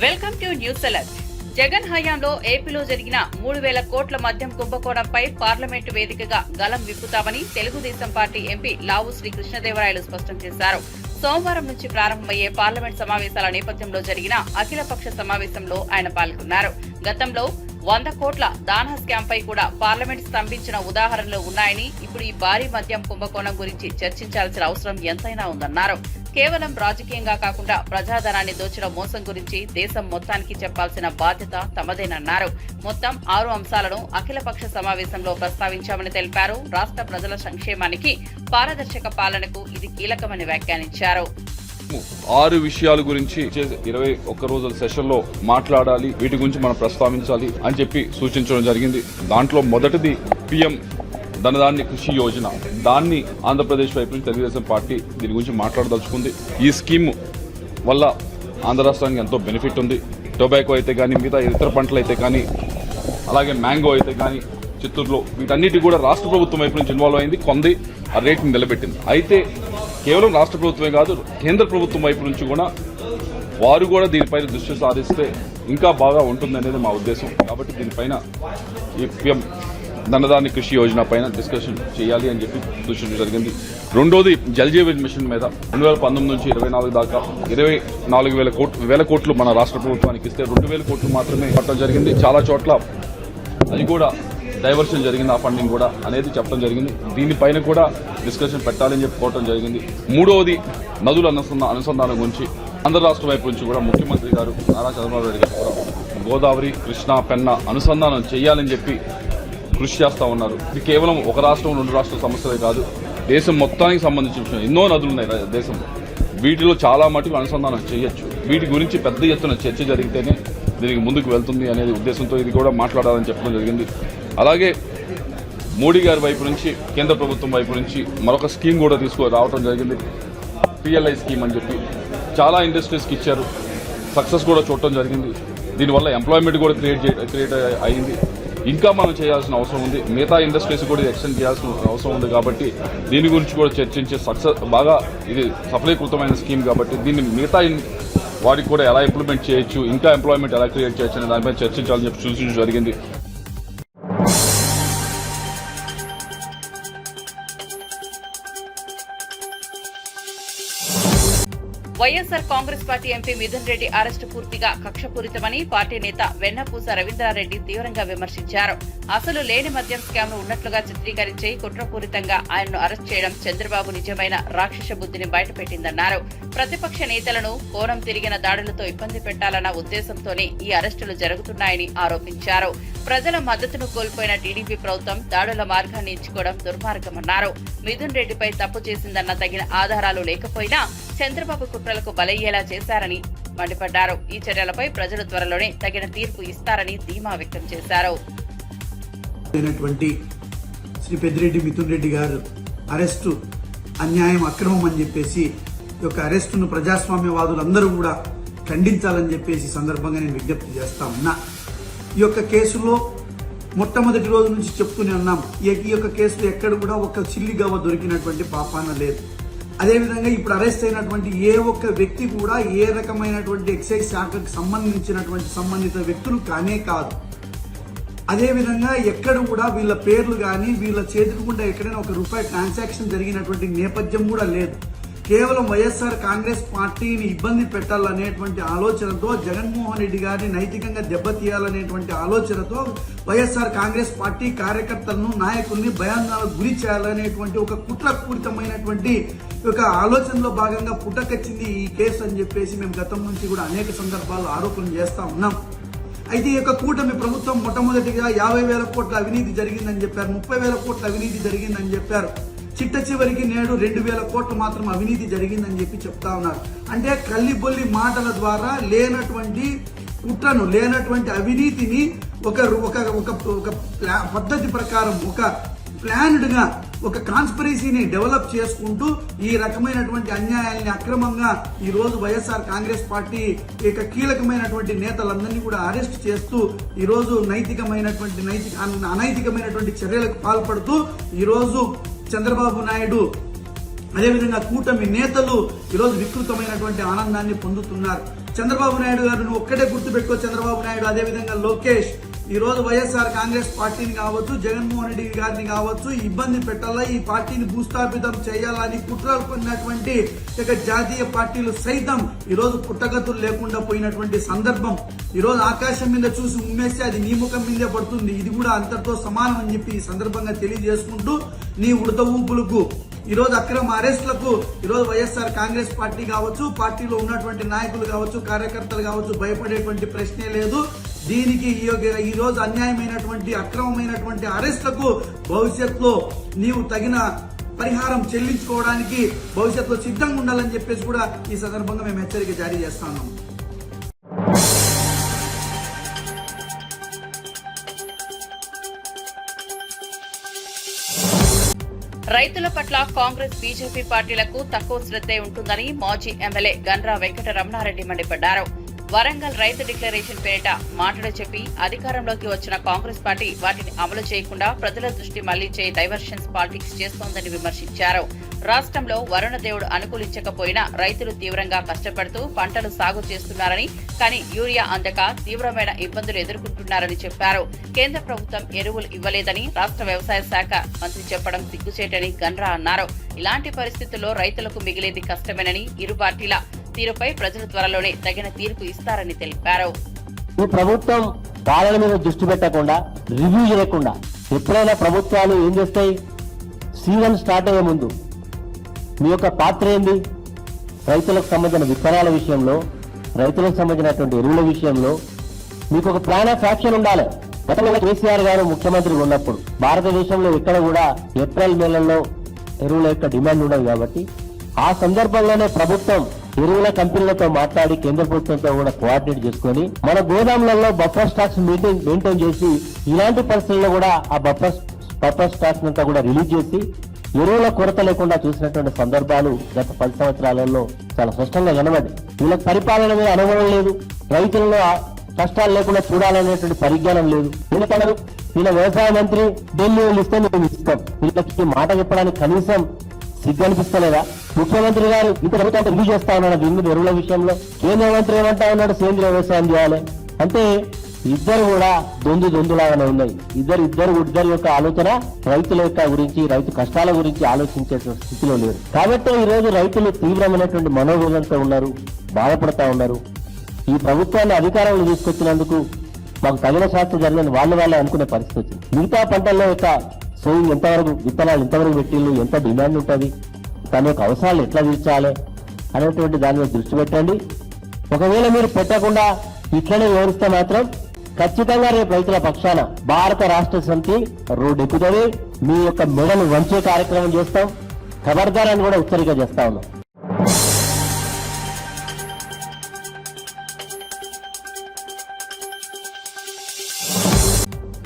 Welcome to news alert. Jagan హయాంలో ఏపీలో జరిగిన 3,000 కోట్ల మద్యం కుంభకోణంపై పార్లమెంటు వేదికగా గలం విప్పుతామని తెలుగుదేశం పార్టీ ఎంపీ లావు శ్రీ కృష్ణదేవరాయలు స్పష్టం చేశారు. సోమవారం నుంచి ప్రారంభమయ్యే పార్లమెంట్ సమావేశాల నేపథ్యంలో జరిగిన అఖిలపక్ష సమావేశంలో ఆయన పాల్గొన్నారు. గతంలో 100 కోట్ల దానా స్కామ్ పై కూడా పార్లమెంట్ స్తంభించిన ఉదాహరణలు ఉన్నాయని, ఇప్పుడు ఈ భారీ మద్యం కుంభకోణం గురించి చర్చించాల్సిన అవసరం ఎంతైనా ఉందన్నారు. కేవలం రాజకీయంగా కాకుండా ప్రజాధనాన్ని దోచిన మోసం గురించి దేశం మొత్తానికి చెప్పాల్సిన బాధ్యత తమదేనన్నారు. మొత్తం 6 అంశాలను అఖిలపక్ష సమావేశంలో ప్రస్తావించామని తెలిపారు. రాష్ట్ర ప్రజల సంక్షేమానికి, పారదర్శక పాలనకు ఇది కీలకమని వ్యాఖ్యానించారు. 6 విషయాల గురించి 21 రోజుల సెషన్ లో మాట్లాడాలి, వీటి గురించి మనం ప్రస్తావించాలి అని చెప్పి సూచించడం జరిగింది. దాంట్లో మొదటిది పిఎం ధనధాన్య కృషి యోజన. దాన్ని ఆంధ్రప్రదేశ్ వైపు నుంచి తెలుగుదేశం పార్టీ దీని గురించి మాట్లాడదలుచుకుంది. ఈ స్కీమ్ వల్ల ఆంధ్ర రాష్ట్రానికి ఎంతో బెనిఫిట్ ఉంది. టొబాకో అయితే కానీ, మిగతా ఇతర పంటలు అయితే కానీ, అలాగే మ్యాంగో అయితే కానీ చిత్తూరులో, వీటన్నిటి కూడా రాష్ట్ర ప్రభుత్వం వైపు నుంచి ఇన్వాల్వ్ అయింది, కొంది ఆ రేట్ని నిలబెట్టింది. అయితే కేవలం రాష్ట్ర ప్రభుత్వమే కాదు, కేంద్ర ప్రభుత్వం వైపు నుంచి కూడా వారు కూడా దీనిపైన దృష్టి సారిస్తే ఇంకా బాగా ఉంటుందనేది మా ఉద్దేశం. కాబట్టి దీనిపైన ఈ పిఎం ధనధాన్య కృషి యోజన పైన డిస్కషన్ చేయాలి అని చెప్పి సూచించడం జరిగింది. రెండోది జల్ జీవన్ మిషన్ మీద 2019 నుంచి 24 దాకా 24,000 కోట్లు మన రాష్ట్ర ప్రభుత్వానికి ఇస్తే 2,000 కోట్లు మాత్రమే పట్టడం జరిగింది. చాలా చోట్ల అది కూడా డైవర్షన్ జరిగింది, ఆ ఫండింగ్ కూడా అనేది చెప్పడం జరిగింది. దీనిపైన కూడా డిస్కషన్ పెట్టాలని చెప్పుకోవడం జరిగింది. మూడవది నదుల అనుసంధానం గురించి ఆంధ్ర రాష్ట్ర వైపు నుంచి కూడా ముఖ్యమంత్రి గారు నారా చంద్రబాబు నాయుడు గారు కూడా గోదావరి, కృష్ణా, పెన్నా అనుసంధానం చేయాలని చెప్పి కృషి చేస్తూ ఉన్నారు. ఇది కేవలం ఒక రాష్ట్రం, 2 రాష్ట్రాల సమస్యలే కాదు, దేశం మొత్తానికి సంబంధించిన విషయం. ఎన్నో నదులు ఉన్నాయి దేశంలో, వీటిలో చాలా మటుకు అనుసంధానం చేయొచ్చు. వీటి గురించి పెద్ద ఎత్తున చర్చ జరిగితేనే దీనికి ముందుకు వెళ్తుంది అనేది ఉద్దేశంతో ఇది కూడా మాట్లాడాలని చెప్పడం జరిగింది. అలాగే మోడీ గారి వైపు నుంచి, కేంద్ర ప్రభుత్వం వైపు నుంచి మరొక స్కీమ్ కూడా రావడం జరిగింది, పిఎల్ఐ స్కీమ్ అని చెప్పి. చాలా ఇండస్ట్రీస్కి ఇచ్చారు, సక్సెస్ కూడా చూడటం జరిగింది. దీనివల్ల ఎంప్లాయ్మెంట్ కూడా క్రియేట్ అయింది. ఇంకా మనం చేయాల్సిన అవసరం ఉంది, మిగతా ఇండస్ట్రీస్ కూడా ఎక్స్టెండ్ చేయాల్సిన అవసరం ఉంది. కాబట్టి దీని గురించి కూడా చర్చించే బాగా ఇది సఫలీకృతమైన స్కీమ్ కాబట్టి దీన్ని మిగతా వాటికి కూడా ఎలా ఇంప్లిమెంట్ చేయొచ్చు, ఇంకా ఎంప్లాయ్మెంట్ ఎలా క్రియేట్ చేయొచ్చు అనే దానిపై చర్చించాలని చెప్పి సూచించడం జరిగింది. YSR Congress party MP Mithun Reddy arrest పూర్తిగా కక్షపూరితమని పార్టీ నేత వెన్నపూస రవీంద్రారెడ్డి తీవ్రంగా విమర్శించారు. అసలు లేని మద్యం స్కామ్ను ఉన్నట్లుగా చిత్రీకరించి కుట్రపూరితంగా ఆయనను అరెస్ట్ చేయడం చంద్రబాబు నిజమైన రాక్షస బుద్ధిని బయటపెట్టిందన్నారు. ప్రతిపక్ష నేతలను కోణం తిరిగిన దాడులతో ఇబ్బంది పెట్టాలన్న ఉద్దేశంతోనే ఈ అరెస్టులు జరుగుతున్నాయని ఆరోపించారు. ప్రజల మద్దతును కోల్పోయిన టీడీపీ ప్రభుత్వం దాడుల మార్గాన్ని ఎంచుకోవడం దుర్మార్గమన్నారు. మిథున్ రెడ్డిపై తప్పు చేసిందన్న తగిన ఆధారాలు లేకపోయినా చంద్రబాబు కుట్రలకు బలయ్యేలా చేశారని మండిపడ్డారు. ఈ చర్యలపై ప్రజలు త్వరలోనే తగిన తీర్పు ఇస్తారని ధీమా వ్యక్తం చేశారు. శ్రీ పెద్దిరెడ్డి మిథున్ రెడ్డి గారు అరెస్టు అన్యాయం, అక్రమం అని చెప్పేసి ఈ యొక్క అరెస్టును ప్రజాస్వామ్యవాదులందరూ కూడా ఖండించాలని చెప్పేసి సందర్భంగా నేను విజ్ఞప్తి చేస్తా ఉన్నా. ఈ యొక్క కేసులో మొట్టమొదటి రోజు నుంచి చెప్తూనే ఉన్నాం, ఈ యొక్క కేసులో ఎక్కడ కూడా ఒక చిల్లి గవ్వ దొరికినటువంటి పాపాన లేదు. అదేవిధంగా ఇప్పుడు అరెస్ట్ అయినటువంటి ఏ ఒక్క వ్యక్తి కూడా ఏ రకమైనటువంటి ఎక్సైజ్ శాఖకు సంబంధిత వ్యక్తులు కానే కాదు. అదేవిధంగా ఎక్కడ కూడా వీళ్ళ పేర్లు కానీ వీళ్ళ చేతికి కూడా ఎక్కడైనా ₹1 ట్రాన్సాక్షన్ జరిగినటువంటి నేపథ్యం కూడా లేదు. కేవలం వైఎస్ఆర్ కాంగ్రెస్ పార్టీని ఇబ్బంది పెట్టాలనేటువంటి ఆలోచనతో, జగన్మోహన్ రెడ్డి గారిని నైతికంగా దెబ్బతీయాలనేటువంటి ఆలోచనతో వైఎస్ఆర్ కాంగ్రెస్ పార్టీ కార్యకర్తలను, నాయకుల్ని భయాందోళనకు గురి చేయాలనేటువంటి ఒక కుట్రపూరితమైనటువంటి ఒక ఆలోచనలో భాగంగా పుట్టకొచ్చింది ఈ కేసు అని చెప్పేసి మేము గతం నుంచి కూడా అనేక సందర్భాల్లో ఆరోపణలు చేస్తా ఉన్నాం. అయితే ఈ యొక్క కూటమి ప్రభుత్వం మొట్టమొదటిగా 50,000 కోట్ల అవినీతి జరిగిందని చెప్పారు, 30,000 కోట్ల అవినీతి జరిగిందని చెప్పారు. చిట్ట చివరికి నేడు 2,000 కోట్లు మాత్రం అవినీతి జరిగిందని చెప్పి చెప్తా ఉన్నారు. అంటే కల్లిబొల్లి మాటల ద్వారా లేనటువంటి కుట్రను, లేనటువంటి అవినీతిని ఒక పద్ధతి ప్రకారం, ఒక ప్లాన్డ్ గా, ఒక కాన్స్పిరసీని డెవలప్ చేసుకుంటూ ఈ రకమైనటువంటి అన్యాయాల్ని అక్రమంగా ఈ రోజు వైఎస్ఆర్ కాంగ్రెస్ పార్టీ కీలకమైనటువంటి నేతలందరినీ కూడా అరెస్ట్ చేస్తూ ఈ రోజు అనైతికమైనటువంటి చర్యలకు పాల్పడుతూ ఈ రోజు చంద్రబాబు నాయుడు అదేవిధంగా కూటమి నేతలు ఈరోజు వికృతమైనటువంటి ఆనందాన్ని పొందుతున్నారు. చంద్రబాబు నాయుడు గారు నువ్వు ఒక్కటే గుర్తుపెట్టుకో. చంద్రబాబు నాయుడు, అదేవిధంగా లోకేష్, ఈ రోజు వైఎస్ఆర్ కాంగ్రెస్ పార్టీని కావచ్చు, జగన్మోహన్ రెడ్డి గారిని కావచ్చు ఇబ్బంది పెట్టాలా, ఈ పార్టీని భూస్థాపితం చేయాలని కుట్రలు కొన్నటువంటి జాతీయ పార్టీలు సైతం ఈ రోజు పుట్టగతులు లేకుండా పోయినటువంటి సందర్భం. ఈ రోజు ఆకాశం మీద చూసి ఉమ్మేస్తే అది నీ ముఖం మీదే పడుతుంది. ఇది కూడా అంతటితో సమానం అని చెప్పి ఈ సందర్భంగా తెలియజేసుకుంటూ, నీ ఉడత ఊపులకు, ఈ రోజు అక్రమ అరెస్టులకు ఈ రోజు వైఎస్ఆర్ కాంగ్రెస్ పార్టీ కావచ్చు, పార్టీలో ఉన్నటువంటి నాయకులు కావచ్చు, కార్యకర్తలు కావచ్చు భయపడేటువంటి ప్రశ్నే లేదు. దీనికి ఈ రోజు అన్యాయమైనటువంటి అక్రమమైనటువంటి అరెస్టులకు భవిష్యత్తులో నీవు తగిన పరిహారం చెల్లించుకోవడానికి భవిష్యత్తులో సిద్ధంగా ఉండాలని చెప్పేసి కూడా ఈ సందర్భంగా మేము హెచ్చరిక జారీ చేస్తా ఉన్నాం. రైతుల పట్ల కాంగ్రెస్, బీజేపీ పార్టీలకు తక్కువ శ్రద్ధే ఉంటుందని మాజీ ఎమ్మెల్యే గండ్రా వెంకట రమణారెడ్డి మండిపడ్డారు. వరంగల్ రైతు డిక్లరేషన్ పేరిట మాటలు చెప్పి అధికారంలోకి వచ్చిన కాంగ్రెస్ పార్టీ వాటిని అమలు చేయకుండా ప్రజల దృష్టి మళ్లించే డైవర్షన్స్ పాలిటిక్స్ చేస్తోందని విమర్శించారు. రాష్ట్రంలో వరుణదేవుడు అనుకూలించకపోయినా రైతులు తీవ్రంగా కష్టపడుతూ పంటలు సాగు చేస్తున్నారని, కానీ యూరియా అందక తీవ్రమైన ఇబ్బందులు ఎదుర్కొంటున్నారని చెప్పారు. కేంద్ర ప్రభుత్వం ఎరువులు ఇవ్వలేదని రాష్ట్ర వ్యవసాయ శాఖ మంత్రి చెప్పడం సిగ్గుచేటని గండ్రా అన్నారు. ఇలాంటి పరిస్థితుల్లో రైతులకు మిగిలేది కష్టమేనని, ఇరు పార్టీల తీరుపై ప్రజలు త్వరలోనే తగిన తీర్పు ఇస్తారని తెలిపారు. ఈ ప్రభుత్వం పాలన మీద దృష్టి పెట్టకుండా, రివ్యూ చేయకుండా ఎప్పుడైనా ప్రభుత్వాలు ఏం చేస్తాయి? సీజన్ స్టార్ట్ అయ్యే ముందు మీ యొక్క పాత్ర ఏంది? రైతులకు సంబంధించిన విత్తనాల విషయంలో, రైతులకు సంబంధించినటువంటి ఎరువుల విషయంలో మీకు ఒక ప్లాన్ ఆఫ్ యాక్షన్ ఉండాలి. గతంలో కేసీఆర్ గారు ముఖ్యమంత్రి ఉన్నప్పుడు భారతదేశంలో ఎక్కడ కూడా ఏప్రిల్ నెలలో ఎరువుల యొక్క డిమాండ్ ఉండదు. కాబట్టి ఆ సందర్భంలోనే ప్రభుత్వం ఎరువుల కంపెనీలతో మాట్లాడి కేంద్ర ప్రభుత్వంతో కూడా కోఆర్డినేట్ చేసుకుని మన గోదాములలో బఫర్ స్టాక్స్ మెయింటైన్ చేసి ఇలాంటి పరిస్థితుల్లో కూడా ఆ బఫర్ స్టాక్స్ అంతా కూడా రిలీజ్ చేసి ఎరువుల కొరత లేకుండా చూసినటువంటి సందర్భాలు గత 10 సంవత్సరాలలో చాలా స్పష్టంగా కనబడి, వీళ్ళకి పరిపాలన మీద అనుభవం లేదు, రైతులలో కష్టాలు లేకుండా చూడాలనేటువంటి పరిజ్ఞానం లేదు. ఎందుకన్నారు? వీళ్ళ వ్యవసాయ మంత్రి ఢిల్లీ ఇస్తే మేము ఇస్తాం, వీళ్ళకి మాట చెప్పడానికి కనీసం సిగ్గు అనిపిస్తలేదా? ముఖ్యమంత్రి గారు ఇంత ప్రభుత్వం రివ్యూ చేస్తా ఉన్నాడు దీని మీద ఎరువుల విషయంలో. కేంద్ర మంత్రి ఏమంటా ఉన్నాడు? సేంద్రియ వ్యవసాయం చేయాలి అంటే ఇద్దరు కూడా దొందులాగానే ఉన్నాయి. ఇద్దరు యొక్క ఆలోచన రైతుల యొక్క గురించి, రైతు కష్టాల గురించి ఆలోచించే స్థితిలో లేరు. కాబట్టి ఈ రోజు రైతులు తీవ్రమైనటువంటి మనోవేదనతో ఉన్నారు, బాధపడతా ఉన్నారు. ఈ ప్రభుత్వాన్ని అధికారంలో తీసుకొచ్చినందుకు మాకు తగిన శాస్త్రం జరిగిందని వాళ్ళే అనుకునే పరిస్థితి వచ్చింది. మిగతా పంటల్లో యొక్క సోయింగ్ ఎంతవరకు, విత్తనాలు ఎంతవరకు పెట్టిళ్ళు, ఎంత డిమాండ్ ఉంటుంది, తన యొక్క అవసరాలు ఎట్లా తీర్చాలి అనేటువంటి దాని మీద దృష్టి పెట్టండి. ఒకవేళ మీరు పెట్టకుండా ఇట్లనే వివరిస్తే మాత్రం ఖచ్చితంగా రేపు రైతుల పక్షాన భారత రాష్ట్ర సమితి రోడ్డు ఎక్కుతుంది. మీ యొక్క మెడలు వంచే కార్యక్రమం చేస్తాం, ఖబర్దారాన్ని కూడా హెచ్చరిక చేస్తా ఉన్నాం.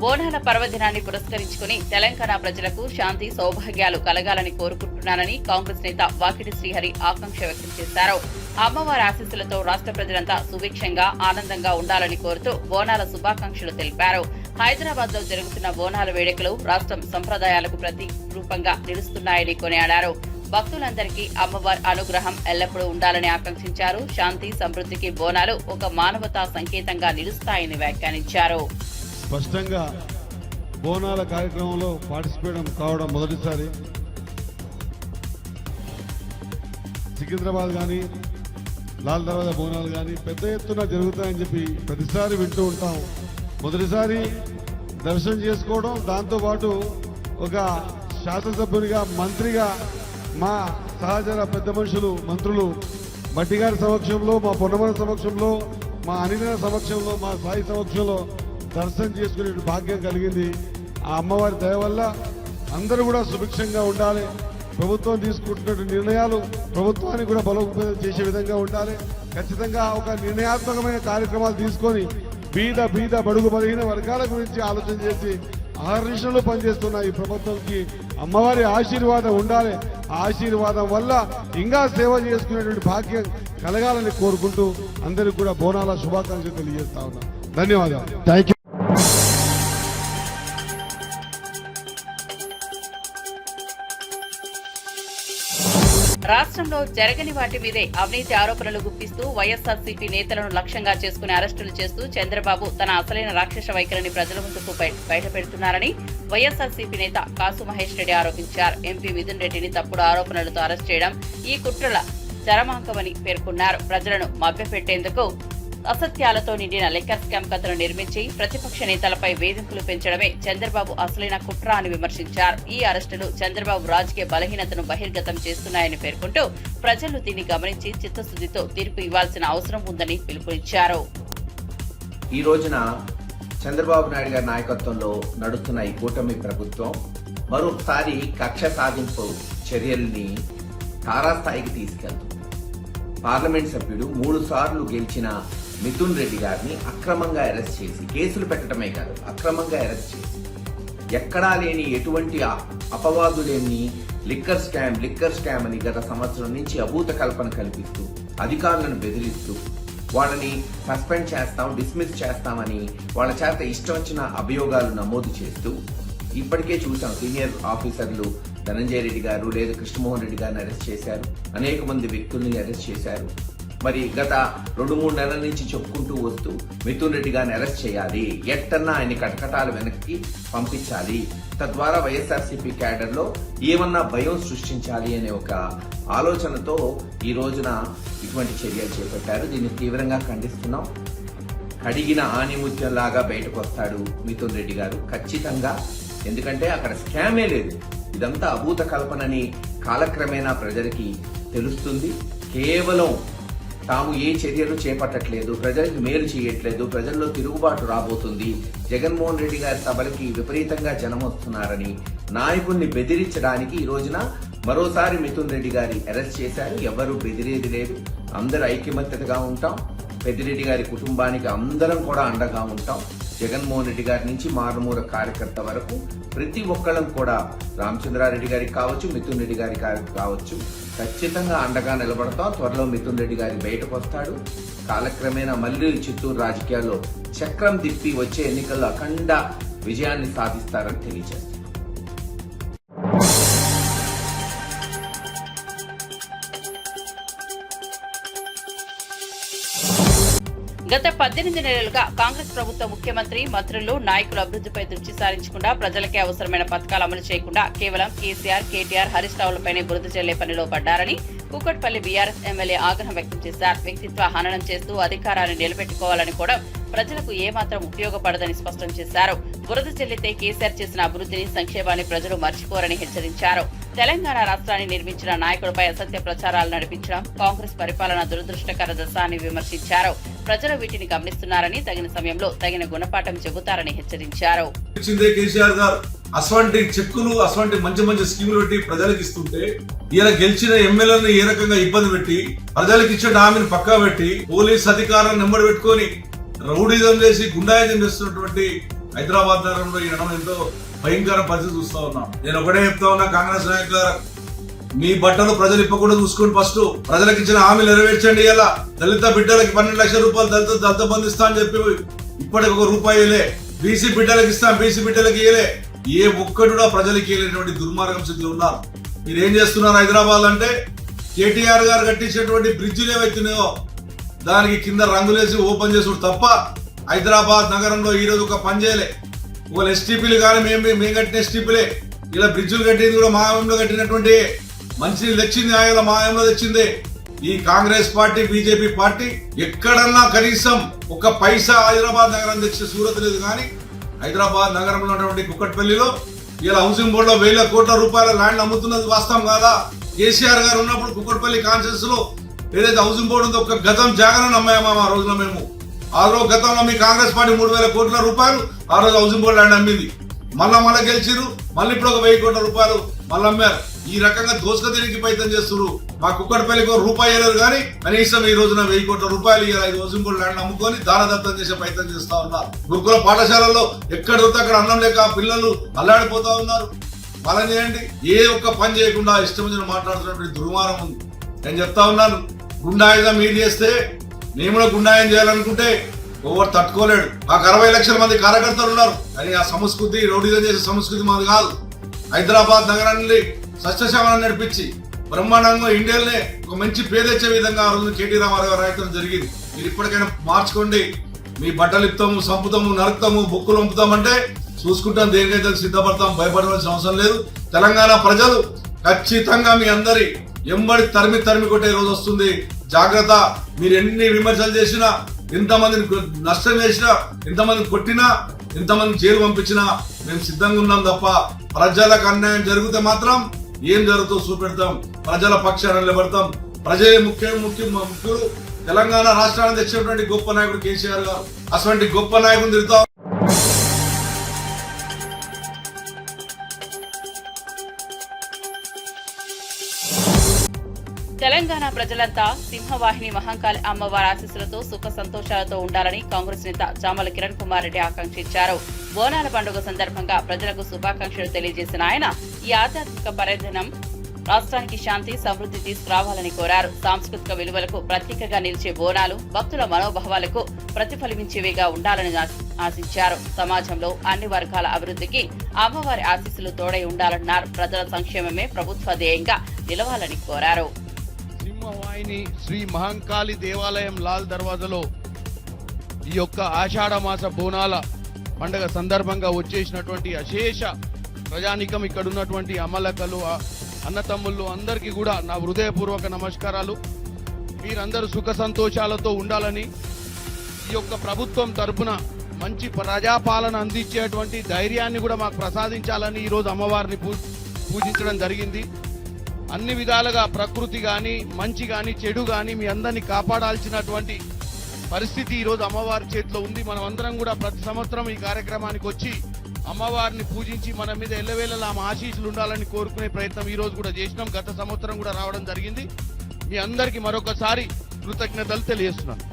బోనాల పర్వదినాన్ని పురస్కరించుకుని తెలంగాణ ప్రజలకు శాంతి సౌభాగ్యాలు కలగాలని కోరుకుంటున్నానని కాంగ్రెస్ నేత వాకిటి శ్రీహరి ఆకాంక్ష వ్యక్తం చేశారు. అమ్మవారి ఆశీస్సులతో రాష్ట్ర ప్రజలంతా సుభిక్షంగా ఆనందంగా ఉండాలని కోరుతూ బోనాల శుభాకాంక్షలు తెలిపారు. హైదరాబాద్ లో జరుగుతున్న బోనాల వేడుకలు రాష్ట్రం సంప్రదాయాలకు ప్రతిరూపంగా నిలుస్తున్నాయని కొనియాడారు. భక్తులందరికీ అమ్మవారి అనుగ్రహం ఎల్లప్పుడూ ఉండాలని ఆకాంక్షించారు. శాంతి సమృద్ధికి బోనాలు ఒక మానవతా సంకేతంగా నిలుస్తాయని వ్యాఖ్యానించారు. స్పష్టంగా బోనాల కార్యక్రమంలో పార్టిసిపేట్ కావడం మొదటిసారి. సికింద్రాబాద్ కానీ, లాల్ దర్వాజా బోనాలు కానీ పెద్ద ఎత్తున జరుగుతాయని చెప్పి ప్రతిసారి వింటూ ఉంటాం. మొదటిసారి దర్శనం చేసుకోవడం, దాంతోపాటు ఒక శాసనసభ్యునిగా, మంత్రిగా మా సహచర పెద్ద మనుషులు, మంత్రులు బట్టి గారి సమక్షంలో, మా పొన్నమల సమక్షంలో, మా అనిల సమక్షంలో, మా సాయి సమక్షంలో దర్శనం చేసుకునే భాగ్యం కలిగింది. ఆ అమ్మవారి దయ వల్ల అందరూ కూడా సుభిక్షంగా ఉండాలి. ప్రభుత్వం తీసుకుంటున్న నిర్ణయాలు ప్రభుత్వాన్ని కూడా బలోపేతం చేసే విధంగా ఉండాలి. ఖచ్చితంగా ఒక నిర్ణయాత్మకమైన కార్యక్రమాలు తీసుకొని బీద బడుగు బలహీన వర్గాల గురించి ఆలోచన చేసి ఆహర్నిశలు పనిచేస్తున్న ఈ ప్రభుత్వంకి అమ్మవారి ఆశీర్వాదం ఉండాలి. ఆ ఆశీర్వాదం వల్ల ఇంకా సేవ చేసుకునేటువంటి భాగ్యం కలగాలని కోరుకుంటూ అందరికీ కూడా బోనాల శుభాకాంక్షలు తెలియజేస్తా ఉన్నాం. ధన్యవాదాలు. Thank you. రాష్ట్రంలో జరగని వాటి మీదే అవినీతి ఆరోపణలు గుప్పిస్తూ వైఎస్ఆర్సీపీ నేతలను లక్ష్యంగా చేసుకుని అరెస్టులు చేస్తూ చంద్రబాబు తన అసలైన రాక్షస వైఖరిని ప్రజల ముందుకు బయటపెడుతున్నారని వైఎస్ఆర్సీపీ నేత కాసు మహేష్ రెడ్డి ఆరోపించారు. ఎంపీ మిథున్ రెడ్డిని తప్పుడు ఆరోపణలతో అరెస్ట్ చేయడం ఈ కుట్రల చరమాంకమని పేర్కొన్నారు. ప్రజలను మభ్యపెట్టేందుకు అసత్యాలతో నిండిన లిక్కర్ స్కామ్ కథను నిర్మించి ప్రతిపక్ష నేతలపై వేధింపులు పెంచడమే చంద్రబాబు అసలైన కుట్ర అని విమర్శించారు. ఈ అరెస్టులు చంద్రబాబు రాజకీయ బలహీనతను బహిర్గతం చేస్తున్నాయని పేర్కొంటూ ప్రజలు దీన్ని గమనించి చిత్తశుద్ధితో తీర్పు ఇవ్వాల్సిన అవసరం ఉందని పిలుపునిచ్చారు. ఈ రోజున చంద్రబాబు నాయుడు గారి నాయకత్వంలో నడుస్తున్న ఈ కూటమి ప్రభుత్వం మరొకసారి కక్ష సాధింపు చర్యల్ని తారాస్థాయికి తీసుకెళ్తుంది. పార్లమెంట్ సభ్యుడు 3 సార్లు గెలిచిన మిథున్ రెడ్డి గారిని అక్రమంగా అరెస్ట్ చేసి కేసులు పెట్టడమే కాదు అక్రమంగా అరెస్ట్ చేసి ఎక్కడా లేని ఎటువంటి అపవాదులేని లిక్కర్ స్కామ్ అని గత సంవత్సరం నుంచి అభూత కల్పన కల్పిస్తూ అధికారులను బెదిరిస్తూ వాళ్ళని సస్పెండ్ చేస్తాం డిస్మిస్ చేస్తామని వాళ్ళ చేత ఇష్టం వచ్చిన అభియోగాలు నమోదు చేస్తూ ఇప్పటికే చూసాం సీనియర్ ఆఫీసర్లు ధనంజయ రెడ్డి గారు లేదా కృష్ణమోహన్ రెడ్డి గారిని అరెస్ట్ చేశారు. అనేక మంది వ్యక్తుల్ని అరెస్ట్ చేశారు. మరి గత 2-3 నెలల నుంచి చెప్పుకుంటూ వస్తూ మిథున్ రెడ్డి గారిని అరెస్ట్ చేయాలి, ఎట్టన్నా ఆయన కటకటాలు వెనక్కి పంపించాలి, తద్వారా వైఎస్ఆర్సీపీ క్యాడర్లో ఏమన్నా భయం సృష్టించాలి అనే ఒక ఆలోచనతో ఈ రోజున ఇటువంటి చర్యలు చేపట్టారు. దీన్ని తీవ్రంగా ఖండిస్తున్నాం. కడిగిన ఆనిముత్యంలాగా బయటకు వస్తాడు మిథున్ రెడ్డి గారు ఖచ్చితంగా. ఎందుకంటే అక్కడ స్కామే లేదు, ఇదంతా అభూత కల్పనని కాలక్రమేణా ప్రజలకి తెలుస్తుంది. కేవలం తాము ఏ చర్యలు చేపట్టట్లేదు, ప్రజలకు మేలు చేయట్లేదు, ప్రజల్లో తిరుగుబాటు రాబోతుంది, జగన్మోహన్ రెడ్డి గారి సభలకి విపరీతంగా జనం వస్తున్నారని నాయకుల్ని బెదిరించడానికి ఈ రోజున మరోసారి మిథున్ రెడ్డి గారి అరెస్ట్ చేశారు. ఎవరు బెదిరేది లేదు, అందరూ ఐక్యమత్యతగా ఉంటాం. పెద్దిరెడ్డి గారి కుటుంబానికి అందరం కూడా అండగా ఉంటాం. జగన్మోహన్ రెడ్డి గారి నుంచి మారుమూల కార్యకర్త వరకు ప్రతి ఒక్కళ్ళం కూడా రామచంద్రారెడ్డి గారికి కావచ్చు, మిథున్ రెడ్డి గారికి కావచ్చు, ఖచ్చితంగా అండగా నిలబడతాం. త్వరలో మిథున్ రెడ్డి గారి బయటకు వస్తాడు. కాలక్రమేణా మళ్ళీ చిత్తూరు రాజకీయాల్లో చక్రం తిప్పి వచ్చే ఎన్నికల్లో అఖండ విజయాన్ని సాధిస్తారని తెలియజేస్తారు. గత 18 నెలలుగా కాంగ్రెస్ ప్రభుత్వ ముఖ్యమంత్రి, మంత్రులు, నాయకులు అభివృద్ధిపై దృష్టి సారించకుండా ప్రజలకే అవసరమైన పథకాలు అమలు చేయకుండా కేవలం కేసీఆర్, కేటీఆర్, హరీష్ రావులపైనే బురద జల్లే పనిలో పడ్డారని కూకట్పల్లి బీఆర్ఎస్ ఎమ్మెల్యే ఆగ్రహం వ్యక్తం చేశారు. వ్యక్తిత్వ హననం చేస్తూ అధికారాన్ని నిలబెట్టుకోవాలని కూడా ప్రజలకు ఏమాత్రం ఉపయోగపడదని స్పష్టం చేశారు. బురద చెల్లితే కేసీఆర్ చేసిన అభివృద్ధిని, సంక్షేమాన్ని ప్రజలు మర్చిపోరని హెచ్చరించారు. తెలంగాణ రాష్ట్రాన్ని నిర్మించిన నాయకుడిపై అసత్య ప్రచారాలు నడిపించడం కాంగ్రెస్ పరిపాలన దురదృష్టకర దశ అని విమర్శించారు. ప్రజలు వీటిని గమనిస్తున్నారని తగిన సమయంలో తగిన గుణపాఠం చెబుతారని హెచ్చరించారు. అటువంటి చెక్కులు, అటువంటి మంచి మంచి స్కీములు పెట్టి ప్రజలకు ఇస్తుంటే ఈయన గెలిచిన ఎమ్మెల్యేలను ఏ రకంగా ఇబ్బంది పెట్టి ప్రజలకు ఇచ్చిన హామీని పక్కా పెట్టి పోలీస్ అధికారాన్ని నెంబడి పెట్టుకొని రౌడీజం చేసి గుండాయిజం చేస్తున్నటువంటి హైదరాబాద్ నగరంలో ఈ నడమ ఎంతో భయంకర పరిస్థితి చూస్తా ఉన్నాం. నేను ఒకటే చెప్తా ఉన్నా, కాంగ్రెస్ నాయకుల మీ బట్టలు ప్రజలు ఇప్పకుండా చూసుకుని ఫస్ట్ ప్రజలకు ఇచ్చిన హామీలు నెరవేర్చండి. ఇలా దళిత బిడ్డలకి 12 లక్షల రూపాయలు దళిత బంధు ఇస్తా అని చెప్పి ఇప్పటికి ₹1 ఇలే. బీసీ బిడ్డలకు ఇస్తాం, బీసీ బిడ్డలకి ఇయలే. ఏ ఒక్కడు కూడా ప్రజలకి ఇవ్వలేటువంటి దుర్మార్గం స్థితిలో ఉన్నారు. మీరు ఏం చేస్తున్నారు హైదరాబాద్ అంటే, కేటీఆర్ గారు కట్టించినటువంటి బ్రిడ్జిలు ఏవైతున్నాయో దానికి కింద రంగులేసి ఓపెన్ చేసుడు తప్ప హైదరాబాద్ నగరంలో ఈ రోజు ఒక పని చేయలే. ఒకవేళ ఎస్టీపీలు కానీ మేము కట్టిన ఎస్టీపీలే. ఇలా బ్రిడ్జిలు కట్టింది కూడా మాయంలో కట్టినటువంటి మంచి తెచ్చింది, ఆయన మాయంలో తెచ్చింది ఈ కాంగ్రెస్ పార్టీ, బీజేపీ పార్టీ. ఎక్కడన్నా కనీసం ఒక పైసా హైదరాబాద్ నగరం తెచ్చే సూరత్ లేదు. కానీ హైదరాబాద్ నగరంలో ఉన్నటువంటి కుక్కట్పల్లిలో ఇలా హౌసింగ్ బోర్డులో ₹1,000 కోట్ల ల్యాండ్ అమ్ముతున్నది వాస్తవం కాదా? కేసీఆర్ గారు ఉన్నప్పుడు కుక్కట్పల్లి కాన్స్టిట్యూన్స్ లో ఏదైతే హౌసింగ్ బోర్డు ఉందో ఒక గతం జాగాను అమ్మాయమా ఆ రోజున మేము. ఆ రోజు గతంలో మీ కాంగ్రెస్ పార్టీ ₹3,000 కోట్ల ఆ రోజు హౌసింగ్ బోర్డు ల్యాండ్ అమ్మింది. మళ్ళా గెలిచిరు, మళ్ళీ ఇప్పుడు ఒక ₹1,000 కోట్ల మళ్ళీ అమ్మారు. ఈ రకంగా దోసుక తిరిగి ప్రయత్నం చేస్తున్నారు. మా కుక్కడపల్లికి ₹1 వేయలేరు కానీ కనీసం ఈ రోజున ₹1,000 కోట్ల ఈ హౌసింగ్ బోర్డు ల్యాండ్ అమ్ముకొని దానదత్తం చేసే ప్రయత్నం చేస్తా ఉన్నారు. గురుకుల పాఠశాలల్లో ఎక్కడ దొరికితే అక్కడ అన్నం లేక పిల్లలు అల్లాడిపోతా ఉన్నారు. వాళ్ళని చేయండి. ఏ ఒక్క పని చేయకుండా ఇష్టం వచ్చిన మాట్లాడుతున్నటువంటి దుర్మార్గం ఉంది. నేను చెప్తా ఉన్నాను, గుండాయిజం మీరు చేస్తే నేను కూడా గుండాయం చేయాలనుకుంటే ఎవరు తట్టుకోలేడు. మాకు 60 లక్షల మంది కార్యకర్తలు ఉన్నారు. కానీ ఆ సంస్కృతి, రౌడీజం చేసే సంస్కృతి మాది కాదు. హైదరాబాద్ నగరాన్ని సస్యశామనం నడిపించి బ్రహ్మాండంగా ఇండియాలోనే ఒక మంచి పేరు తెచ్చే విధంగా ఆ రోజు కేటీ రామారావు గారు నాయకత్వం జరిగింది. మీరు ఇప్పటికైనా మార్చుకోండి. మీ బట్టలు ఇస్తాము, సంపుతాము, నరుకుతాము, బొక్కులు వంపుతామంటే చూసుకుంటాం, దేనికైతే సిద్ధపడతాం, భయపడవలసిన అవసరం లేదు. తెలంగాణ ప్రజలు ఖచ్చితంగా మీ అందరి ఎంబడి తరిమి కొట్టే రోజు వస్తుంది. జాగ్రత్త. మీరు ఎన్ని విమర్శలు చేసినా, ఎంతమందిని నష్టం చేసినా, ఎంతమందిని కొట్టినా, ఎంతమంది జైలు పంపించినా మేము సిద్ధంగా ఉన్నాం తప్ప ప్రజలకు అన్యాయం జరిగితే మాత్రం ఏం జరుగుతుందో చూపెడతాం. ప్రజల పక్షాన నిలబడతాం. ప్రజలే ముఖ్యులు. తెలంగాణ రాష్ట్రాన్ని తెచ్చినటువంటి గొప్ప నాయకుడు కేసీఆర్ గారు. అటువంటి గొప్ప నాయకుడు తిరుగుతాం. తెలంగాణ ప్రజలంతా సింహవాహిని మహంకాళి అమ్మవారి ఆశీస్సులతో సుఖ సంతోషాలతో ఉండాలని కాంగ్రెస్ నేత చామల కిరణ్ కుమార్ రెడ్డి ఆకాంక్షించారు. బోనాల పండుగ సందర్భంగా ప్రజలకు శుభాకాంక్షలు తెలియజేసిన ఆయన ఈ ఆధ్యాత్మిక పర్యటనం రాష్ట్రానికి శాంతి సమృద్ధి తీసుకురావాలని కోరారు. సాంస్కృతిక విలువలకు ప్రతీకగా నిలిచే బోనాలు భక్తుల మనోభావాలకు ప్రతిఫలించేవిగా ఉండాలని ఆశించారు. సమాజంలో అన్ని వర్గాల అభివృద్ధికి అమ్మవారి ఆశీస్సులు తోడై ఉండాలన్నారు. ప్రజల సంక్షేమమే ప్రభుత్వ ధ్యేయంగా నిలవాలని కోరారు. సింహవాహిని శ్రీ మహంకాళి దేవాలయం లాల్ దర్వాజలో ఈ యొక్క ఆషాఢమాస బోనాల పండుగ సందర్భంగా వచ్చేసినటువంటి అశేష ప్రజానికం, ఇక్కడ ఉన్నటువంటి అమలకలు, అన్నతమ్ముళ్ళు అందరికీ కూడా నా హృదయపూర్వక నమస్కారాలు. మీరందరూ సుఖ సంతోషాలతో ఉండాలని, ఈ యొక్క ప్రభుత్వం తరపున మంచి ప్రజాపాలన అందించేటువంటి ధైర్యాన్ని కూడా మాకు ప్రసాదించాలని ఈరోజు అమ్మవారిని పూజించడం జరిగింది. అన్ని విధాలుగా ప్రకృతి గాని, మంచి గాని, చెడు గాని మీ అందరినీ కాపాడాల్సినటువంటి పరిస్థితి ఈరోజు అమ్మవారి చేతిలో ఉంది. మనం అందరం కూడా ప్రతి సంవత్సరం ఈ కార్యక్రమానికి వచ్చి అమ్మవారిని పూజించి మన మీద ఎల్లవేళలా ఆమె ఆశీస్సులు ఉండాలని కోరుకునే ప్రయత్నం ఈ రోజు కూడా చేసినాం. గత సంవత్సరం కూడా రావడం జరిగింది. మీ అందరికీ మరొకసారి కృతజ్ఞతలు తెలియజేస్తున్నాను.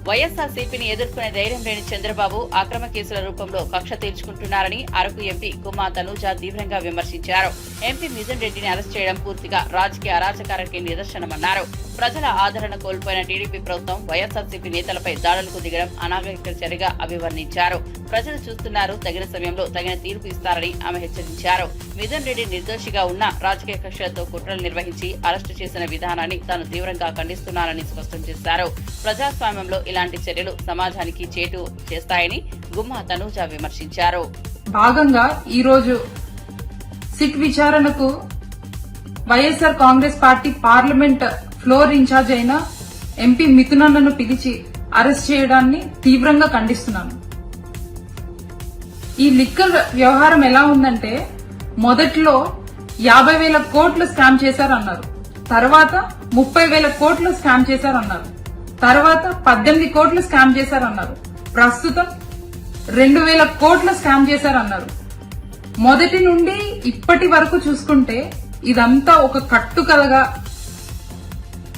వైఎస్ఆర్సీపీని ఎదుర్కొనే ధైర్యం లేని చంద్రబాబు అక్రమ కేసుల రూపంలో కక్ష తీర్చుకుంటున్నారని అరకు ఎంపీ గుమ్మా తనూజ తీవ్రంగా విమర్శించారు. ఎంపీ మిథున్ రెడ్డిని అరెస్ట్ చేయడం పూర్తిగా రాజకీయ అరాచకానికి నిదర్శనమన్నారు. ప్రజల ఆదరణ కోల్పోయిన టీడీపీ ప్రభుత్వం వైఎస్ఆర్సీపీ నేతలపై దాడులకు దిగడం అనాగరిక చర్యగా అభివర్ణించారు. ప్రజలు చూస్తున్నారు, తగిన సమయంలో తగిన తీర్పు ఇస్తారని ఆమె హెచ్చరించారు. మిథున్ రెడ్డి నిర్దోషిగా ఉన్న రాజకీయ కక్షలతో కుట్రలు నిర్వహించి అరెస్టు చేసిన విధానాన్ని తాను తీవ్రంగా ఖండిస్తున్నానని స్పష్టం చేశారు. ప్రజాస్వామ్యంలో ఇలాంటి చర్యలు సమాజానికి చేటు చేస్తాయని గుమ్మా తనూజ విమర్శించారు. భాగంగా ఈరోజు సిట్ విచారణకు YSR Congress party parliament floor incharge అయిన ఎంపీ మిథునన్నను పిలిచి అరెస్ట్ చేయడాన్ని తీవ్రంగా ఖండిస్తున్నాను. ఈ లిక్కర్ వ్యవహారం ఎలా ఉందంటే, మొదట్లో 50,000 కోట్లు స్కామ్ చేశారన్నారు, తర్వాత 30,000 కోట్లు స్కామ్ చేశారన్నారు, తర్వాత 18 కోట్లు స్కామ్ చేశారన్నారు, ప్రస్తుతం 2,000 కోట్లు స్కామ్ చేశారన్నారు. మొదటి నుండి ఇప్పటి వరకు చూసుకుంటే ఇదంతా ఒక కట్టుకథగా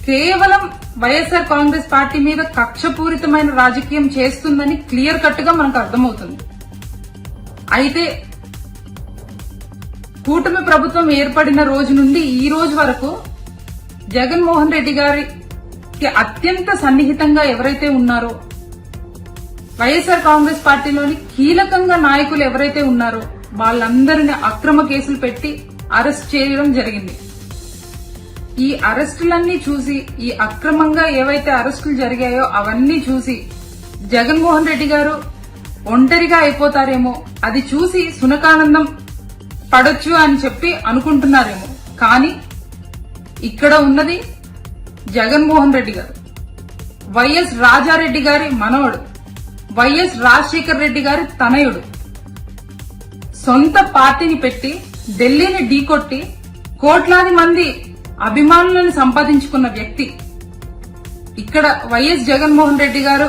కేవలం వైఎస్ఆర్ కాంగ్రెస్ పార్టీ మీద కక్షపూరితమైన రాజకీయం చేస్తుందని క్లియర్ కట్ గా మనకు అర్థమవుతుంది. అయితే కూటమి ప్రభుత్వం ఏర్పడిన రోజు నుండి ఈ రోజు వరకు జగన్మోహన్ రెడ్డి గారికి అత్యంత సన్నిహితంగా ఎవరైతే ఉన్నారో, వైఎస్ఆర్ కాంగ్రెస్ పార్టీలోని కీలకంగా నాయకులు ఎవరైతే ఉన్నారో వాళ్ళందరినీ అక్రమ కేసులు పెట్టి అరెస్ట్ చేయడం జరిగింది. ఈ అరెస్టులన్నీ చూసి, ఈ అక్రమంగా ఏవైతే అరెస్టులు జరిగాయో అవన్నీ చూసి జగన్మోహన్ రెడ్డి గారు ఒంటరిగా అయిపోతారేమో, అది చూసి సునకానందం పడొచ్చు అని చెప్పి అనుకుంటున్నారేమో. కానీ ఇక్కడ ఉన్నది జగన్మోహన్ రెడ్డి గారు, వైఎస్ రాజారెడ్డి గారి మనవడు, వైఎస్ రాజశేఖర్ రెడ్డి గారి తనయుడు, సొంత పార్టీని పెట్టి ఢిల్లీని ఢీకొట్టి కోట్లాది మంది అభిమానులను సంపాదించుకున్న వ్యక్తి. ఇక్కడ వైఎస్ జగన్మోహన్ రెడ్డి గారు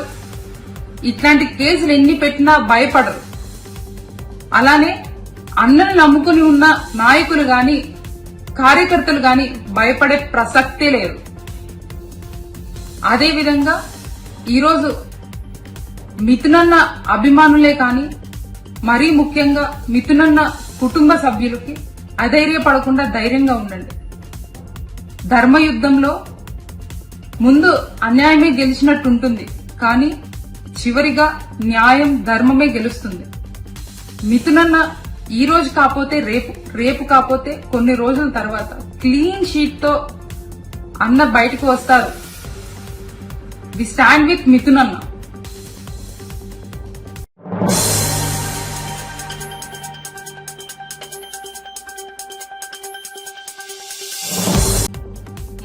ఇట్లాంటి కేసులు ఎన్ని పెట్టినా భయపడరు. అలానే అన్నను నమ్ముకుని ఉన్న నాయకులు గాని, కార్యకర్తలు గాని భయపడే ప్రసక్తే లేదు. అదేవిధంగా ఈరోజు మిథునన్న అభిమానులే కాని, మరీ ముఖ్యంగా మిథునన్న కుటుంబ సభ్యులకి అధైర్యపడకుండా ధైర్యంగా ఉండండి. ధర్మయుద్ధంలో ముందు అన్యాయమే గెలిచినట్టుంటుంది, కానీ చివరిగా న్యాయం ధర్మమే గెలుస్తుంది. మిథునన్న ఈ రోజు కాకపోతే రేపు కాకపోతే కొన్ని రోజుల తర్వాత క్లీన్ షీట్ తో అన్న బయటకు వస్తారు. వి స్టాండ్ విత్ మిథునన్న.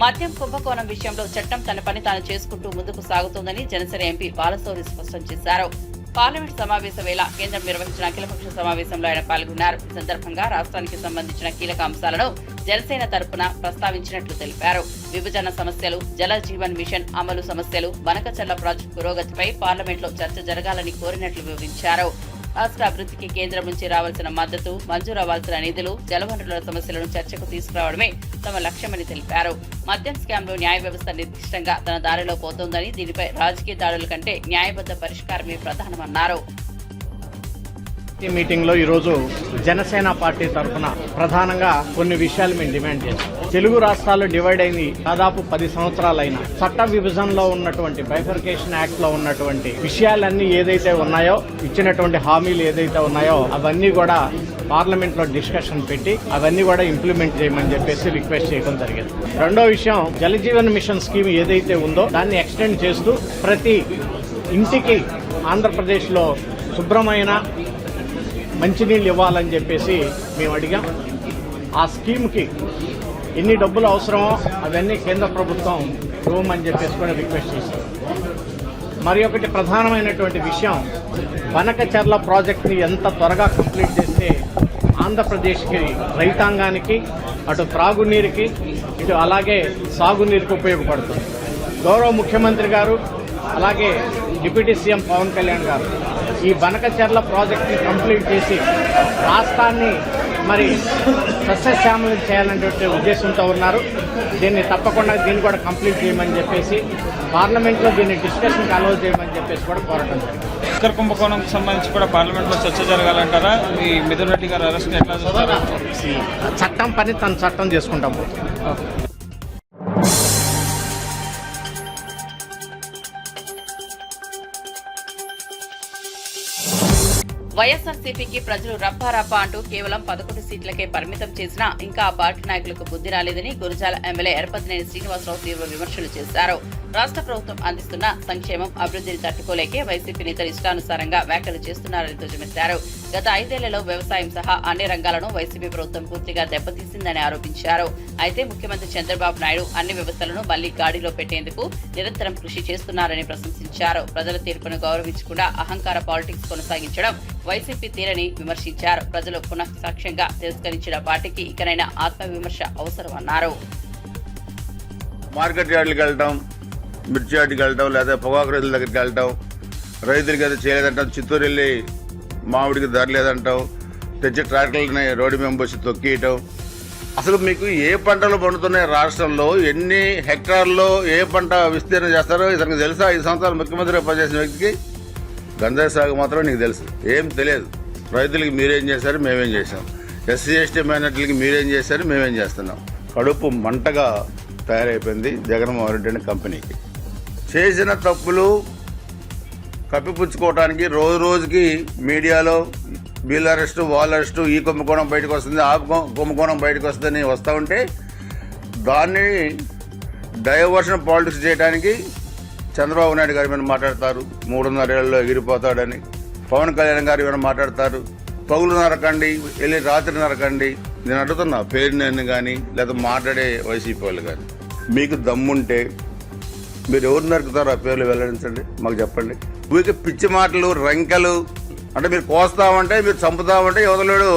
మద్యం కుంభకోణం విషయంలో చట్టం తన పని తాను చేసుకుంటూ ముందుకు సాగుతోందని జనసేన ఎంపీ బాలశౌరి స్పష్టం చేశారు. పార్లమెంట్ సమావేశ వేళ కేంద్రం నిర్వహించిన అఖిలపక్ష సమావేశంలో ఆయన పాల్గొన్నారు. ఈ సందర్భంగా రాష్ట్రానికి సంబంధించిన కీలక అంశాలను జనసేన తరపున ప్రస్తావించినట్లు తెలిపారు. విభజన సమస్యలు, జల జీవన్ మిషన్ అమలు సమస్యలు, బనకచర్ల ప్రాజెక్టు పురోగతిపై పార్లమెంట్లో చర్చ జరగాలని కోరినట్లు వివరించారు. రాష్ట్ర అభివృద్ధికి కేంద్రం నుంచి రావాల్సిన మద్దతు, మంజూరు అవ్వాల్సిన నిధులు, జలవనరుల సమస్యలను చర్చకు తీసుకురావడమే తమ లక్ష్యమని తెలిపారు. మద్యం స్కామ్లో న్యాయ వ్యవస్థ నిర్దిష్టంగా తన దారిలో పోతోందని, దీనిపై రాజకీయ దాడుల కంటే న్యాయబద్ధ పరిష్కారమే ప్రధానమన్నారు. ఈ మీటింగ్ లో ఈరోజు జనసేన పార్టీ తరఫున ప్రధానంగా కొన్ని విషయాలు మేము డిమాండ్ చేస్తాం. తెలుగు రాష్ట్రాలు డివైడ్ అయింది దాదాపు 10 సంవత్సరాలైన చట్ట విభజనలో ఉన్నటువంటి బైఫర్కేషన్ యాక్ట్ లో ఉన్నటువంటి విషయాలన్నీ ఏదైతే ఉన్నాయో, ఇచ్చినటువంటి హామీలు ఏదైతే ఉన్నాయో అవన్నీ కూడా పార్లమెంట్ లో డిస్కషన్ పెట్టి అవన్నీ కూడా ఇంప్లిమెంట్ చేయమని చెప్పేసి రిక్వెస్ట్ చేయడం జరిగింది. రెండో విషయం, జల జీవన్ మిషన్ స్కీమ్ ఏదైతే ఉందో దాన్ని ఎక్స్టెండ్ చేస్తూ ప్రతి ఇంటికి ఆంధ్రప్రదేశ్ లో శుభ్రమైన మంచినీళ్ళు ఇవ్వాలని చెప్పేసి మేము అడిగాం. ఆ స్కీమ్కి ఎన్ని డబ్బులు అవసరమో అవన్నీ కేంద్ర ప్రభుత్వం ఇవ్వమని చెప్పేసి కూడా రిక్వెస్ట్ చేశాం. మరి ఒకటి ప్రధానమైనటువంటి విషయం, బనకచర్ల ప్రాజెక్ట్ని ఎంత త్వరగా కంప్లీట్ చేస్తే ఆంధ్రప్రదేశ్కి రైతాంగానికి అటు త్రాగునీరుకి ఇటు అలాగే సాగునీరుకి ఉపయోగపడుతుంది. గౌరవ ముఖ్యమంత్రి గారు అలాగే డిప్యూటీ సీఎం పవన్ కళ్యాణ్ గారు ఈ బనకచర్ల ప్రాజెక్ట్ని కంప్లీట్ చేసి రాష్ట్రాన్ని మరి సస్యశ్యామలం చేయాలనే ఉద్దేశంతో ఉన్నారు. దీన్ని తప్పకుండా దీన్ని కూడా కంప్లీట్ చేయమని చెప్పేసి పార్లమెంట్లో దీన్ని డిస్కషన్కి అలౌ చేయమని చెప్పేసి కూడా కోరటం జరిగింది. లిక్కర్ కుంభకోణంకి సంబంధించి కూడా పార్లమెంట్లో చర్చ జరగాలంటారా? ఈ మిథున్ రెడ్డి గారు అరెస్ట్ ఎట్లా చూస్తారా? చట్టం పని తన చట్టం చేసుకుంటాం. వైఎస్ఆర్సీపీకి ప్రజలు రప్పారప్ప అంటూ కేవలం 11 సీట్లకే పరిమితం చేసినా ఇంకా ఆ పార్టీ నాయకులకు బుద్ధి రాలేదని గురజాల ఎమ్మెల్యే ఎరపతినేని శ్రీనివాసరావు తీవ్ర విమర్శలు చేశారు. రాష్ట్ర ప్రభుత్వం అందిస్తున్న సంక్షేమం, అభివృద్ధిని తట్టుకోలేకే వైసీపీ నేతలు ఇష్టానుసారంగా వ్యాఖ్యలు చేస్తున్నారని ధ్వజమెత్తారు. గత 5 ఏళ్లలో వ్యవసాయం సహా అన్ని రంగాలను వైసీపీ ప్రభుత్వం పూర్తిగా దెబ్బతీసిందని ఆరోపించారు. అయితే ముఖ్యమంత్రి చంద్రబాబు నాయుడు అన్ని వ్యవస్థలను మళ్లీ గాడిలో పెట్టేందుకు నిరంతరం కృషి చేస్తున్నారని ప్రశంసించారు. ప్రజల తీర్పును గౌరవించకుండా అహంకార పాలిటిక్స్ కొనసాగించడం వైసీపీ తీరని విమర్శించారు. ప్రజలు పునఃసాక్ష్యంగా తిరస్కరించిన పార్టీకి ఇకనైనా ఆత్మవిమర్శ అవసరమన్నారు. మార్కెట్ యార్డులకు వెళ్ళటం, మిర్చి యార్డుకి వెళ్ళటం, లేదా పొగాకు రైతుల దగ్గరికి వెళ్ళటం, రైతులకి ఏదో చేయలేదంటాం, చిత్తూరు వెళ్ళి మామిడికి ధర లేదంటాం, తెచ్చి ట్రాక్టర్లని రోడ్డు మీద పోసి తొక్కియటం. అసలు మీకు ఏ పంటలు పండుతున్నాయి రాష్ట్రంలో, ఎన్ని హెక్టార్లో ఏ పంట విస్తీర్ణం చేస్తారో ఇతనికి తెలుసా? 5 సంవత్సరాలు ముఖ్యమంత్రిగా పనిచేసిన వ్యక్తికి గంజాయి సాగు మాత్రం నీకు తెలుసు, ఏం తెలియదు. రైతులకి మీరేం చేశారు, మేమేం చేశాం. ఎస్సీ ఎస్టీ మైనార్టీలకి మీరేం చేశారు, మేమేం చేస్తున్నాం. కడుపు మంటగా తయారైపోయింది జగన్మోహన్ రెడ్డి అనే కంపెనీకి. చేసిన తప్పులు కప్పిపుచ్చుకోవడానికి రోజు రోజుకి మీడియాలో వీళ్ళ అరెస్టు, వాళ్ళ అరెస్టు, ఈ కుంభకోణం బయటకు వస్తుంది, ఆ కుంభకోణం బయటకు వస్తుందని వస్తూ ఉంటే దాన్ని డైవర్షన్ పాలిటిక్స్ చేయడానికి చంద్రబాబు నాయుడు గారి మీద మాట్లాడతారు, 3.5 ఏళ్లలో ఎగిరిపోతాడని. పవన్ కళ్యాణ్ గారు ఏమైనా మాట్లాడతారు, పగులు నరకండి, వెళ్ళి రాత్రి నరకండి. నేను అడుగుతున్నా, పేరు నేను కానీ లేదా మాట్లాడే వైసీపీ వాళ్ళు కానీ, మీకు దమ్ముంటే మీరు ఎవరు నరుకుతారో ఆ పేర్లు వెల్లడించండి, మాకు చెప్పండి. ఊరికి పిచ్చి మాటలు, రంకెలు అంటే మీరు కోస్తామంటే, మీరు చంపుతామంటే యువతలేడు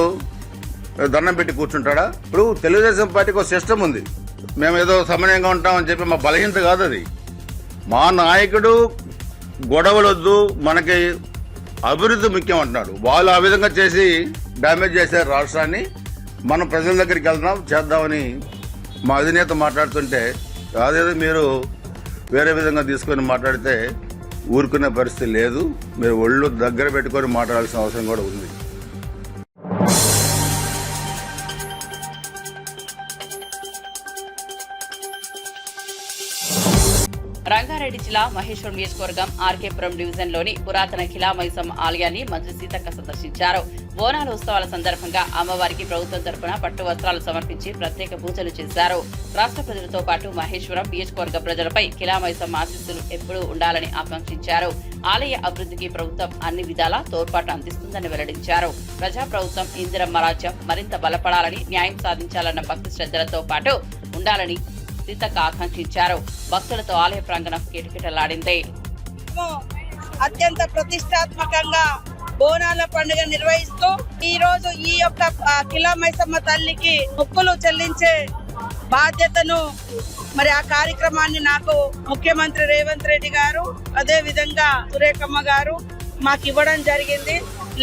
దండం పెట్టి కూర్చుంటాడా? ఇప్పుడు తెలుగుదేశం పార్టీకి ఒక సిస్టమ్ ఉంది. మేము ఏదో సమన్వయంగా ఉంటామని చెప్పి మా బలహీనత కాదు అది. మా నాయకుడు గొడవలొద్దు, మనకి అభివృద్ధి ముఖ్యం అంటున్నాడు. వాళ్ళు ఆ విధంగా చేసి డ్యామేజ్ చేశారు రాష్ట్రాన్ని. మనం ప్రజల దగ్గరికి వెళ్దాం చేద్దామని మా అధినేత మాట్లాడుతుంటే అదేదో మీరు వేరే విధంగా తీసుకొని మాట్లాడితే ఊరుకునే పరిస్థితి లేదు. మీరు ఒళ్ళు దగ్గర పెట్టుకొని మాట్లాడాల్సిన అవసరం కూడా ఉంది. రంగారెడ్డి రంగారెడ్డి జిల్లా మహేశ్వరం నియోజకవర్గం ఆర్కేపురం డివిజన్ లోని పురాతన ఖిలా మైసమ్మ ఆలయాన్ని మంత్రి సీతక్క సందర్శించారు. బోనాల ఉత్సవాల సందర్భంగా అమ్మవారికి ప్రభుత్వం తరపున పట్టు వస్త్రాలు సమర్పించి ప్రత్యేక పూజలు చేశారు. రాష్ట్ర ప్రజలతో పాటు మహేశ్వరం నియోజకవర్గ ప్రజలపై ఖిలా మైసమ్మ ఆశీస్సులు ఎప్పుడూ ఉండాలని ఆకాంక్షించారు. ఆలయ అభివృద్ధికి ప్రభుత్వం అన్ని విధాలా తోడ్పాటు అందిస్తుందని వెల్లడించారు. ప్రజా ప్రభుత్వం ఇందిరమ్మ రాజ్యం మరింత బలపడాలని, న్యాయం సాధించాలన్న భక్తి శ్రద్ధలతో పాటు ఉండాలని సీతక్క ఆకాంక్షించారు. భక్తులతో ఆలయ ప్రాంగణం కిటకిటలాడింది. అత్యంత ప్రతిష్టాత్మకంగా బోనాల పండుగ నిర్వహిస్తూ ఈ రోజు ఈ యొక్క ఖిలా మైసమ్మ తల్లికి మొక్కులు చెల్లించే బాధ్యతను మరి ఆ కార్యక్రమాన్ని నాకు ముఖ్యమంత్రి రేవంత్ రెడ్డి గారు, అదే విధంగా సురేఖమ్మ గారు మాకు ఇవ్వడం జరిగింది.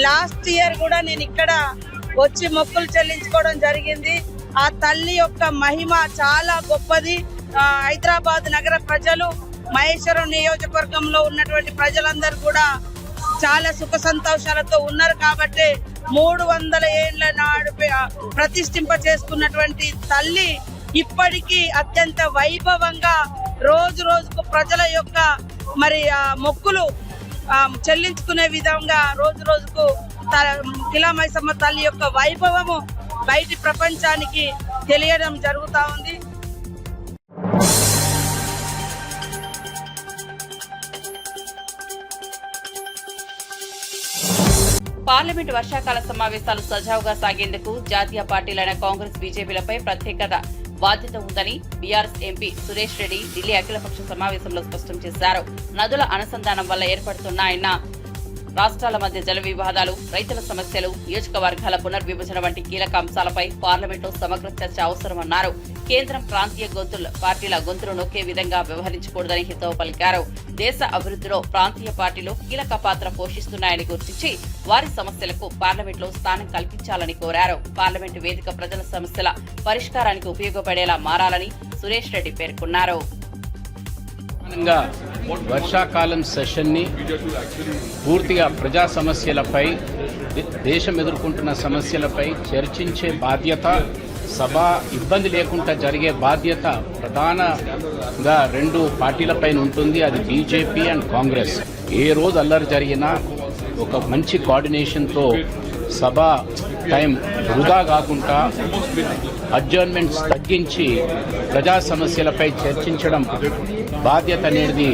లాస్ట్ ఇయర్ కూడా నేను ఇక్కడ వచ్చి మొక్కులు చెల్లించుకోవడం జరిగింది. ఆ తల్లి యొక్క మహిమ చాలా గొప్పది. హైదరాబాద్ నగర ప్రజలు, మహేశ్వరం నియోజకవర్గంలో ఉన్నటువంటి ప్రజలందరూ కూడా చాలా సుఖ సంతోషాలతో ఉన్నారు. కాబట్టి 300 ఏళ్ల నాడు ప్రతిష్ఠింప చేసుకున్నటువంటి తల్లి ఇప్పటికీ అత్యంత వైభవంగా రోజు రోజుకు ప్రజల యొక్క మరి మొక్కులు చెల్లించుకునే విధంగా రోజు రోజుకు ఖిలా మైసమ్మ తల్లి యొక్క వైభవము బయటి ప్రపంచానికి తెలియడం జరుగుతా ఉంది. పార్లమెంట్ వర్షాకాల సమావేశాలు సజావుగా సాగేందుకు జాతీయ పార్టీలైన కాంగ్రెస్, బీజేపీలపై ప్రత్యేక బాధ్యత ఉందని బీఆర్ఎస్ ఎంపీ సురేష్ రెడ్డి ఢిల్లీ అఖిలపక్ష సమావేశంలో స్పష్టం చేశారు. నదుల అనుసంధానం వల్ల ఏర్పడుతున్న రాష్ట్రాల మధ్య జల వివాదాలు, రైతుల సమస్యలు, నియోజకవర్గాల పునర్విభజన వంటి కీలక అంశాలపై పార్లమెంట్లో సమగ్ర చర్చ అవసరమన్నారు. కేంద్రం ప్రాంతీయ పార్టీల గొంతులు నొక్కే విధంగా వ్యవహరించకూడదని హితవు పలికారు. దేశ అభివృద్ధిలో ప్రాంతీయ పార్టీలు కీలక పాత్ర పోషిస్తున్నాయని గుర్తించి వారి సమస్యలకు పార్లమెంట్లో స్థానం కల్పించాలని కోరారు. పార్లమెంటు వేదిక ప్రజల సమస్యల పరిష్కారానికి ఉపయోగపడేలా మారాలని సురేష్ రెడ్డి పేర్కొన్నారు. వర్షాకాలం సెషన్ని పూర్తిగా ప్రజా సమస్యలపై, దేశం ఎదుర్కొంటున్న సమస్యలపై చర్చించే బాధ్యత, సభ ఇబ్బంది లేకుండా జరిగే బాధ్యత ప్రధానంగా 2 పార్టీలపైన ఉంటుంది. అది బీజేపీ అండ్ కాంగ్రెస్. ఏ రోజు అల్లరి జరిగినా ఒక మంచి కోఆర్డినేషన్తో సభ టైం వృధా కాకుండా అడ్జర్న్మెంట్స్ తగ్గించి ప్రజా సమస్యలపై చర్చించడం బాధ్యత అనేది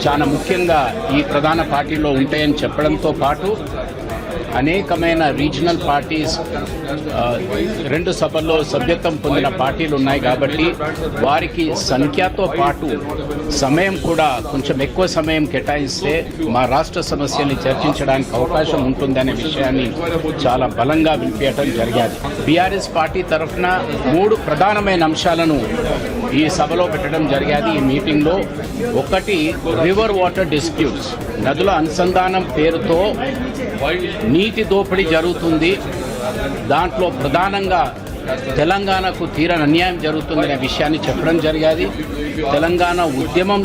చాలా ముఖ్యంగా ఈ ప్రధాన పార్టీలో ఉంటాయని చెప్పడంతో పాటు అనేకమైన రీజనల్ పార్టీస్ 2 సభల్లో సభ్యత్వం పొందిన పార్టీలు ఉన్నాయి. కాబట్టి వారికి సంఖ్యతో పాటు సమయం కూడా కొంచెం ఎక్కువ సమయం కేటాయిస్తే మా రాష్ట్ర సమస్యల్ని చర్చించడానికి అవకాశం ఉంటుందనే విషయాన్ని చాలా బలంగా వినిపించడం జరిగింది. బీఆర్ఎస్ పార్టీ తరఫున 3 ప్రధానమైన అంశాలను ఈ సభలో పెట్టడం జరిగింది. ఈ మీటింగ్లో ఒకటి రివర్ వాటర్ డిస్ప్యూట్స్, నదుల అనుసంధానం పేరుతో నీటి దోపిడీ జరుగుతుంది. దాంట్లో ప్రధానంగా తెలంగాణకు తీరని అన్యాయం జరుగుతుందనే విషయాన్ని చెప్పడం జరిగింది. తెలంగాణ ఉద్యమం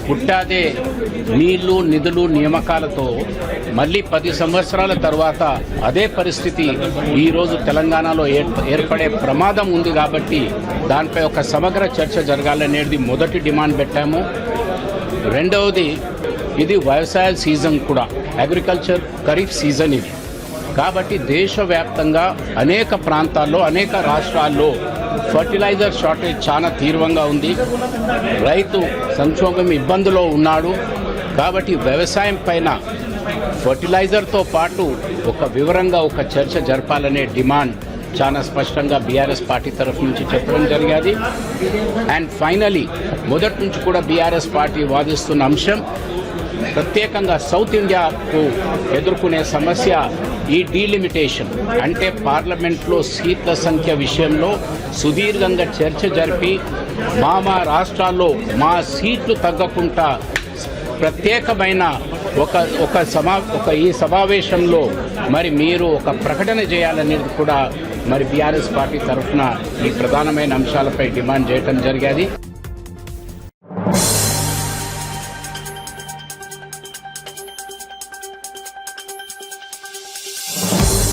పుట్టాదే నీళ్లు, నిధులు, నియామకాలతో మళ్ళీ 10 సంవత్సరాల తర్వాత అదే పరిస్థితి ఈరోజు తెలంగాణలో ఏర్పడే ప్రమాదం ఉంది. కాబట్టి దానిపై ఒక సమగ్ర చర్చ జరగాలనేది మొదటి డిమాండ్ పెట్టాము. రెండవది, ఇది వ్యవసాయ సీజన్ కూడా, అగ్రికల్చర్ ఖరీఫ్ సీజన్ ఇది. కాబట్టి దేశవ్యాప్తంగా అనేక ప్రాంతాల్లో, అనేక రాష్ట్రాల్లో ఫర్టిలైజర్ షార్టేజ్ చాలా తీవ్రంగా ఉంది. రైతు సంక్షోభం ఇబ్బందులో ఉన్నాడు. కాబట్టి వ్యవసాయం పైన ఫర్టిలైజర్తో పాటు ఒక వివరంగా ఒక చర్చ జరపాలనే డిమాండ్ చాలా స్పష్టంగా బీఆర్ఎస్ పార్టీ తరఫు నుంచి చెప్పడం జరిగింది. అండ్ ఫైనలీ, మొదటి నుంచి కూడా బీఆర్ఎస్ పార్టీ వాదిస్తున్న అంశం ప్రత్యేకంగా సౌత్ ఇండియాకు ఎదుర్కొనే సమస్య ఈ డీలిమిటేషన్. అంటే పార్లమెంట్లో సీట్ల సంఖ్య విషయంలో సుదీర్ఘంగా చర్చ జరిపి మా రాష్ట్రాల్లో మా సీట్లు తగ్గకుండా ప్రత్యేకమైన ఈ సమావేశంలో మరి మీరు ఒక ప్రకటన చేయాలనేది కూడా మరి బీఆర్ఎస్ పార్టీ తరఫున ఈ ప్రధానమైన అంశాలపై డిమాండ్ చేయడం జరిగింది.